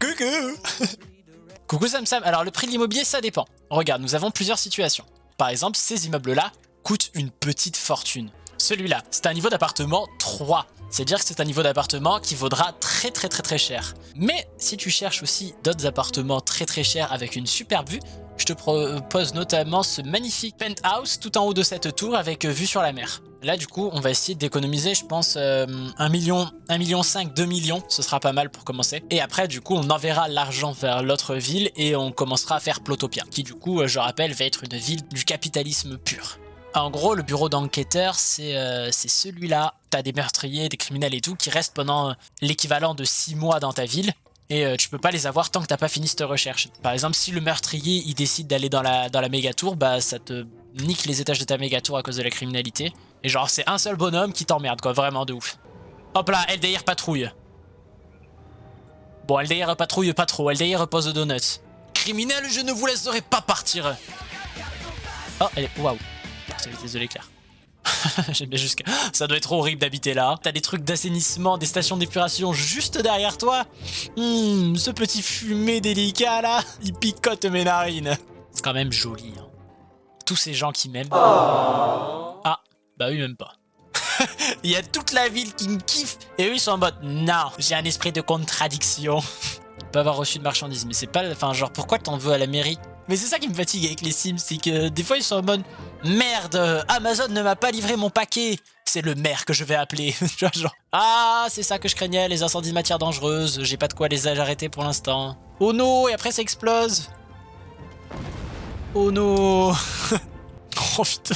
Coucou. Coucou Sam Sam. Alors le prix de l'immobilier, ça dépend. Regarde, nous avons plusieurs situations. Par exemple, ces immeubles-là coûtent une petite fortune. Celui-là, c'est un niveau d'appartement 3. C'est-à-dire que c'est un niveau d'appartement qui vaudra très cher. Mais si tu cherches aussi d'autres appartements très chers avec une superbe vue, je te propose notamment ce magnifique penthouse tout en haut de cette tour avec vue sur la mer. Là du coup on va essayer d'économiser je pense 1 million, 1,5 million, 2 millions, ce sera pas mal pour commencer. Et après du coup on enverra l'argent vers l'autre ville et on commencera à faire Plotopia, qui du coup je rappelle va être une ville du capitalisme pur. En gros, le bureau d'enquêteur, c'est celui-là. T'as des meurtriers, des criminels et tout qui restent pendant l'équivalent de 6 mois dans ta ville. Et tu peux pas les avoir tant que t'as pas fini cette recherche. Par exemple, si le meurtrier il décide d'aller dans la méga tour, bah ça te nique les étages de ta méga tour à cause de la criminalité. Et genre c'est un seul bonhomme qui t'emmerde quoi, vraiment de ouf. Hop là, LDR patrouille. Bon, LDR patrouille pas trop, LDR pose de donuts. Criminel, je ne vous laisserai pas partir. Oh, elle est... Waouh. C'est la vitesse de l'éclair. J'aime bien jusqu'à... Ça doit être horrible d'habiter là. T'as des trucs d'assainissement, des stations d'épuration juste derrière toi. Ce petit fumet délicat là, il picote mes narines. C'est quand même joli. Hein. Tous ces gens qui m'aiment. Ah, bah oui, même pas. Il y a toute la ville qui me kiffe et eux ils sont en mode non, j'ai un esprit de contradiction. Pas avoir reçu de marchandises, mais c'est pas... Enfin genre pourquoi t'en veux à la mairie? Mais c'est ça qui me fatigue avec les Sims, c'est que des fois ils sont en mode merde, Amazon ne m'a pas livré mon paquet. C'est le maire que je vais appeler. Tu vois, genre, ah, c'est ça que je craignais, les incendies de matières dangereuses. J'ai pas de quoi les arrêter pour l'instant. Oh non, et après ça explose. Oh non. Oh putain.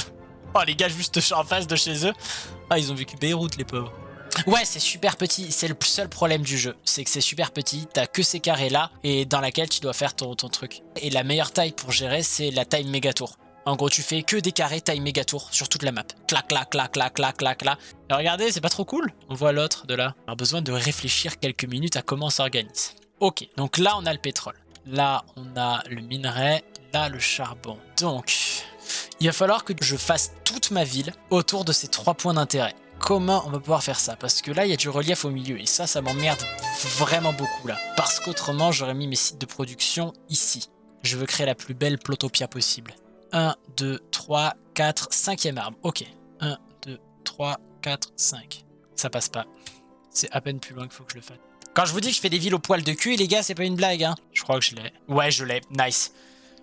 Oh les gars juste en face de chez eux. Ah ils ont vécu Beyrouth les pauvres. Ouais, c'est super petit, c'est le seul problème du jeu, c'est que c'est super petit, t'as que ces carrés là et dans laquelle tu dois faire ton truc. Et la meilleure taille pour gérer, c'est la taille méga tour. En gros, tu fais que des carrés taille méga tour sur toute la map. Clac, clac, clac, clac, clac, clac, clac. Et regardez, c'est pas trop cool? On voit l'autre de là. On a besoin de réfléchir quelques minutes à comment on s'organise. Ok, donc là, on a le pétrole. Là, on a le minerai. Là, le charbon. Donc, il va falloir que je fasse toute ma ville autour de ces 3 points d'intérêt. Comment on va pouvoir faire ça? Parce que là, il y a du relief au milieu et ça m'emmerde vraiment beaucoup là. Parce qu'autrement, j'aurais mis mes sites de production ici. Je veux créer la plus belle Plotopia possible. 1, 2, 3, 4, 5e arbre. Ok. 1, 2, 3, 4, 5. Ça passe pas. C'est à peine plus loin qu'il faut que je le fasse. Quand je vous dis que je fais des villes au poil de cul, les gars, c'est pas une blague, hein. Je crois que je l'ai. Ouais, je l'ai. Nice.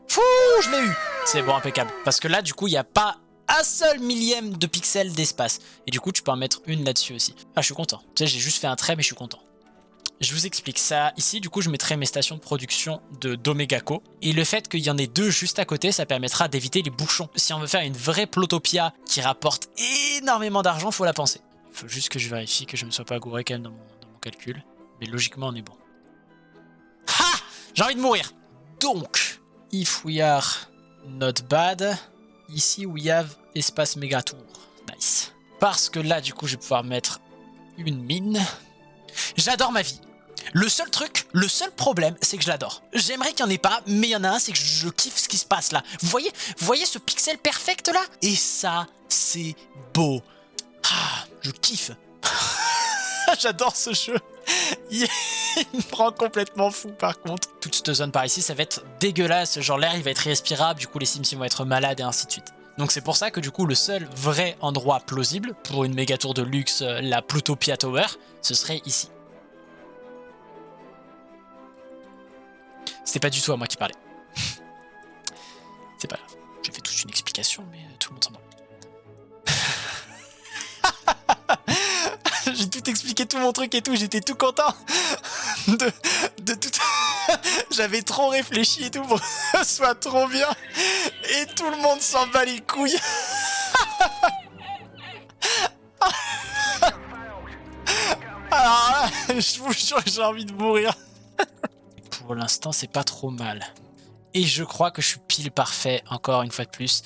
Fouh, je l'ai eu. C'est bon, impeccable. Parce que là, du coup, il n'y a pas un seul millième de pixels d'espace. Et du coup, tu peux en mettre une là-dessus aussi. Ah, je suis content. Tu sais, j'ai juste fait un trait, mais je suis content. Je vous explique ça. Ici, du coup, je mettrai mes stations de production d'Omegaco. Et le fait qu'il y en ait 2 juste à côté, ça permettra d'éviter les bouchons. Si on veut faire une vraie Plotopia qui rapporte énormément d'argent, faut la penser. Il faut juste que je vérifie que je ne me sois pas gouré quand même dans mon calcul. Mais logiquement, on est bon. Ha! J'ai envie de mourir. Donc, if we are not bad... Ici, we have espace méga tour. Nice. Parce que là, du coup, je vais pouvoir mettre une mine. J'adore ma vie. Le seul truc, le seul problème, c'est que je l'adore. J'aimerais qu'il n'y en ait pas, mais il y en a un, c'est que je kiffe ce qui se passe là. Vous voyez ce pixel perfect là? Et ça, c'est beau. Ah, je kiffe. J'adore ce jeu. Il me rend complètement fou par contre. Toute cette zone par ici, ça va être dégueulasse. Genre l'air, il va être irrespirable. Du coup, les Sims ils vont être malades et ainsi de suite. Donc c'est pour ça que du coup, le seul vrai endroit plausible pour une méga tour de luxe, la Plutopia Tower, ce serait ici. C'était pas du tout à moi qui parlais. C'est pas grave. J'ai fait toute une explication, mais tout le monde s'en bat. J'ai tout expliqué, tout mon truc et tout, j'étais tout content de tout. J'avais trop réfléchi et tout pour que ça soit trop bien. Et tout le monde s'en bat les couilles. Alors là, je vous jure que j'ai envie de mourir. Pour l'instant, c'est pas trop mal. Et je crois que je suis pile parfait, encore une fois de plus.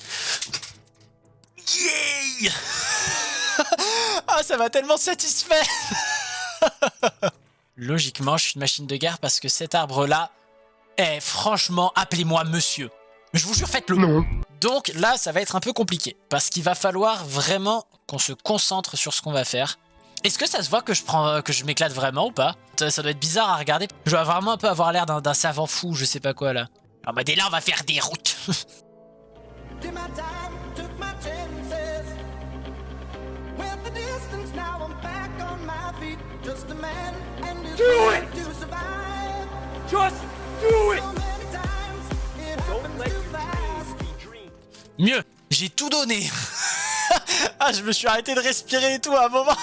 Yeah! Ah, ça m'a tellement satisfait. Logiquement, je suis une machine de guerre parce que cet arbre-là, franchement, appelez-moi monsieur. Je vous jure, faites-le. Non. Donc là, ça va être un peu compliqué parce qu'il va falloir vraiment qu'on se concentre sur ce qu'on va faire. Est-ce que ça se voit que je m'éclate vraiment ou pas? Ça doit être bizarre à regarder. Je dois vraiment un peu avoir l'air d'un savant fou, je sais pas quoi là. Ah bah dès là on va faire des routes. Do it! Just do it! Don't let your dreams be dreams. Mieux, j'ai tout donné. Ah, je me suis arrêté de respirer et tout à un moment.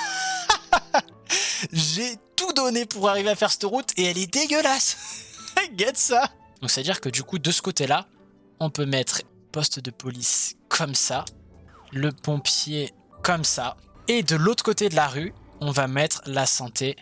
J'ai tout donné pour arriver à faire cette route et elle est dégueulasse. Get ça. Donc c'est à dire que du coup de ce côté-là, on peut mettre poste de police comme ça, le pompier comme ça, et de l'autre côté de la rue, on va mettre la santé.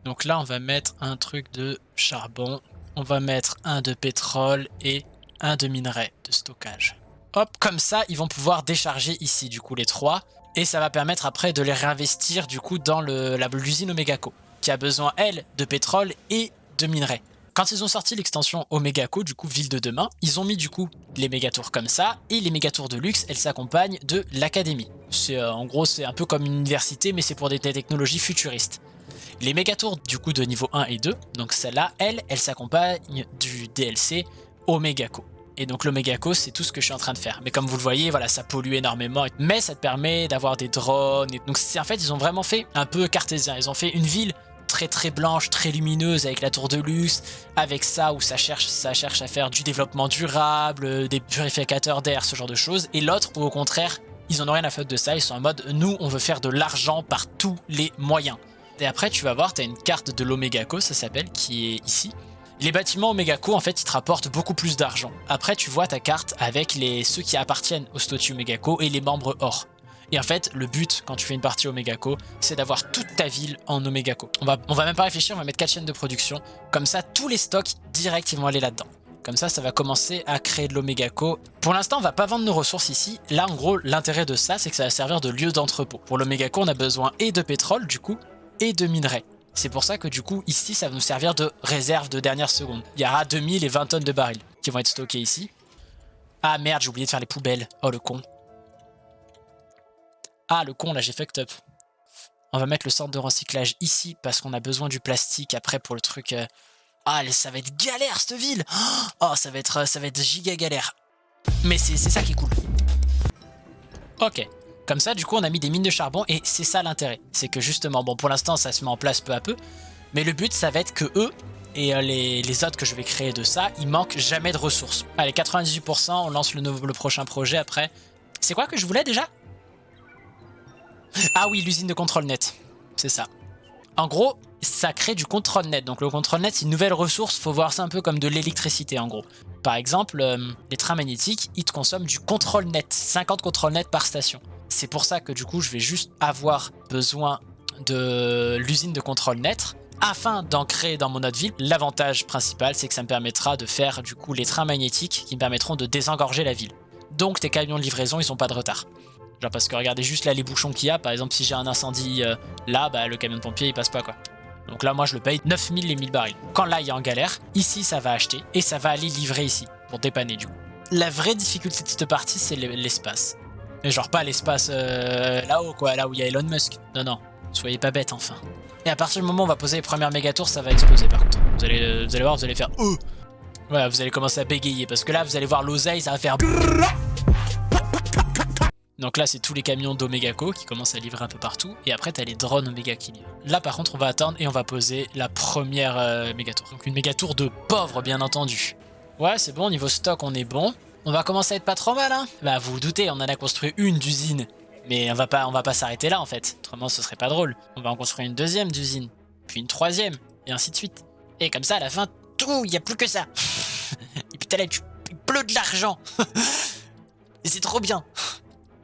Donc là, on va mettre un truc de charbon, on va mettre un de pétrole et un de minerai de stockage. Hop, comme ça, ils vont pouvoir décharger ici, du coup, les trois. Et ça va permettre après de les réinvestir, du coup, dans l'usine Omegaco, qui a besoin, elle, de pétrole et de minerai. Quand ils ont sorti l'extension Omegaco, du coup, ville de demain, ils ont mis, du coup, les mégatours comme ça. Et les mégatours de luxe, elles s'accompagnent de l'académie. En gros, c'est un peu comme une université, mais c'est pour des technologies futuristes. Les mégatours, du coup, de niveau 1 et 2, donc celle-là, elle s'accompagne du DLC Omegaco. Et donc l'Omegaco, c'est tout ce que je suis en train de faire. Mais comme vous le voyez, voilà, ça pollue énormément. Mais ça te permet d'avoir des drones. Et donc en fait, ils ont vraiment fait un peu cartésien. Ils ont fait une ville très très blanche, très lumineuse, avec la tour de luxe, avec ça où ça cherche à faire du développement durable, des purificateurs d'air, ce genre de choses. Et l'autre, où au contraire, ils en ont rien à foutre de ça. Ils sont en mode, nous, on veut faire de l'argent par tous les moyens. Et après, tu vas voir, tu as une carte de l'Omegaco, ça s'appelle, qui est ici. Les bâtiments Omegaco, en fait, ils te rapportent beaucoup plus d'argent. Après, tu vois ta carte avec ceux qui appartiennent au statut Omegaco et les membres or. Et en fait, le but, quand tu fais une partie Omegaco, c'est d'avoir toute ta ville en Omegaco. On va même pas réfléchir, on va mettre 4 chaînes de production. Comme ça, tous les stocks directs, ils vont aller là-dedans. Comme ça va commencer à créer de l'Omegaco. Pour l'instant, on va pas vendre nos ressources ici. Là, en gros, l'intérêt de ça, c'est que ça va servir de lieu d'entrepôt. Pour l'Omegaco, on a besoin et de pétrole, du coup, et de minerai. C'est pour ça que du coup, ici, ça va nous servir de réserve de dernière seconde. Il y aura 2000 et 20 tonnes de barils qui vont être stockés ici. Ah merde, j'ai oublié de faire les poubelles. Oh le con. Ah le con, là j'ai fucked up. On va mettre le centre de recyclage ici parce qu'on a besoin du plastique après pour le truc. Ah, ça va être galère cette ville. Oh, ça va être giga galère. Mais c'est ça qui est cool. Ok. Comme ça, du coup, on a mis des mines de charbon et c'est ça l'intérêt. C'est que justement, bon, pour l'instant, ça se met en place peu à peu. Mais le but, ça va être que eux et les autres que je vais créer de ça, ils manquent jamais de ressources. Allez, 98%, on lance le prochain projet après. C'est quoi que je voulais déjà? Ah oui, l'usine de contrôle net. C'est ça. En gros, ça crée du contrôle net. Donc le contrôle net, c'est une nouvelle ressource. Faut voir ça un peu comme de l'électricité, en gros. Par exemple, les trains magnétiques, ils te consomment du contrôle net. 50 contrôles net par station. C'est pour ça que du coup, je vais juste avoir besoin de l'usine de contrôle net afin d'en créer dans mon autre ville. L'avantage principal, c'est que ça me permettra de faire du coup les trains magnétiques qui me permettront de désengorger la ville. Donc tes camions de livraison, ils n'ont pas de retard. Genre parce que regardez juste là les bouchons qu'il y a. Par exemple, si j'ai un incendie là, bah, le camion de pompier, il passe pas quoi. Donc là, moi, je le paye 9000 et 1000 barils. Quand là, il est en galère, ici, ça va acheter et ça va aller livrer ici pour dépanner du coup. La vraie difficulté de cette partie, c'est l'espace. Mais genre pas l'espace là-haut quoi, là où il y a Elon Musk. Non, non, soyez pas bêtes enfin. Et à partir du moment où on va poser les premières mégatours, ça va exploser par contre. Vous allez voir, vous allez faire ouais, vous allez commencer à bégayer parce que là, vous allez voir l'oseille, ça va faire. Donc là, c'est tous les camions d'Omegaco qui commencent à livrer un peu partout. Et après, t'as les drones Omega qui livrent. Là, par contre, on va attendre et on va poser la première mégatour. Donc une mégatour de pauvre, bien entendu. Ouais, c'est bon, niveau stock, on est bon. On va commencer à être pas trop mal, hein. Bah, vous vous doutez, on en a construit une d'usine. Mais on va pas s'arrêter là, en fait. Autrement, ce serait pas drôle. On va en construire une deuxième d'usine. Puis une troisième. Et ainsi de suite. Et comme ça, à la fin, tout, il n'y a plus que ça. Et putain, là, il pleut de l'argent. Et c'est trop bien.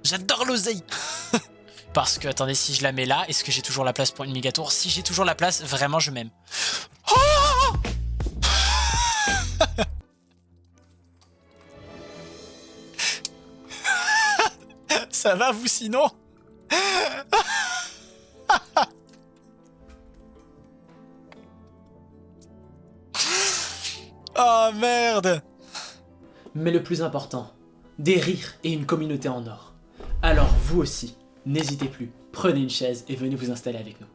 J'adore l'oseille. Parce que, attendez, si je la mets là, est-ce que j'ai toujours la place pour une mégatour? Si j'ai toujours la place, vraiment, je m'aime. Oh ça va, vous, sinon? Oh, merde. Mais le plus important, des rires et une communauté en or. Alors vous aussi, n'hésitez plus, prenez prenez une chaise et venez vous installer avec nous.